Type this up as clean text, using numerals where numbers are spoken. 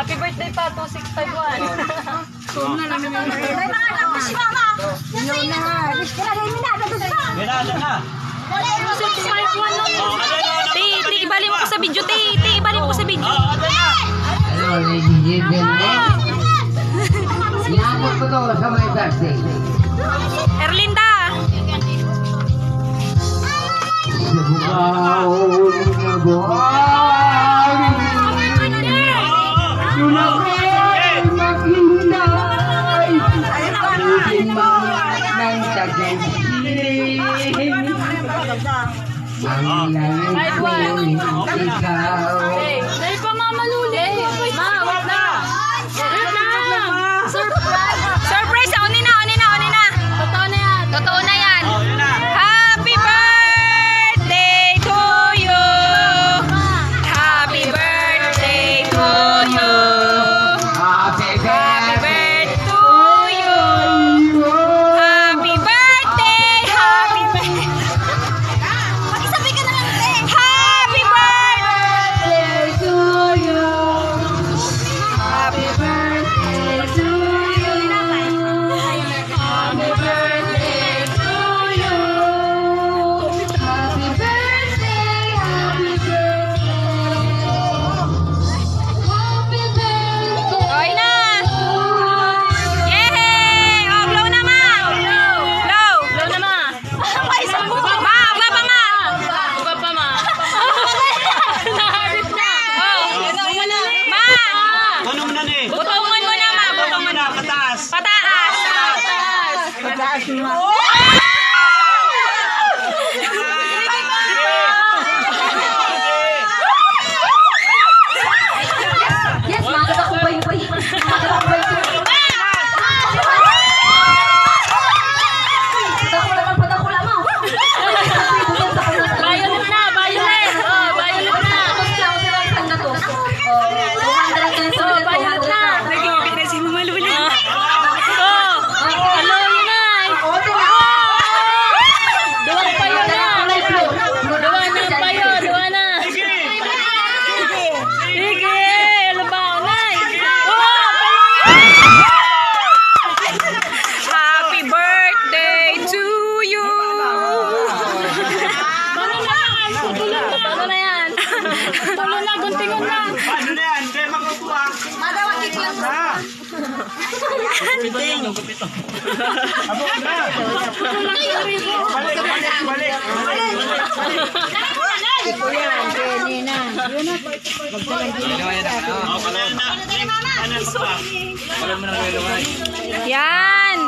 Happy birthday pa, 2651. Kung na lang naman. May mga anak ko si Mama. Ilaw na. Ginado na. Ti, ibali mo ko sa video, Ti, ibali mo ko sa video. Hello, ladies and gentlemen. Iabot ko to sa my birthday. Erlinda. Sa bukaw na buhay. Sunakay maghintay. Alutin mo ng tagansin. Ang langit ko'y ikaw. Dahil pa mamaluli. Ma, wag na. Wag na. Surprise. Surprise. Oni na. Totoo na yan. Totoo na yan. Happy birthday to you. Happy birthday to you. Happy birthday to you. Happy birthday. Happy birthday. Sabi ka na lang, te. Happy birthday to you. Happy birthday to you. Happy birthday to you. Happy birthday, happy birthday. Okay na. Yay! Oh, blow na, ma. Blow. Blow na, ma. May isang buka. Ma, ba pa, ma. Iba pa ma. Naharip na. Oh, ma. Anong na ni? Butongan mo na, ma. Butong na, pataas. Pataas. Pataas mo. Yes, mga ako ba yung bay? Padakula mo. Violet na, violet. Oh, violet na. Violet na. Nagigipit na si Mama Lula. Oh, hello, yun na. Duwang payo na. Duwa na payo, duwa na. Sige, labaw na. Oh, happy birthday to you. Paano na yan? Tulo na, guntingon na. Paano na yan? Hindi makukuha. Madawagin lang. Kapito. Abo na. Balik. Yan.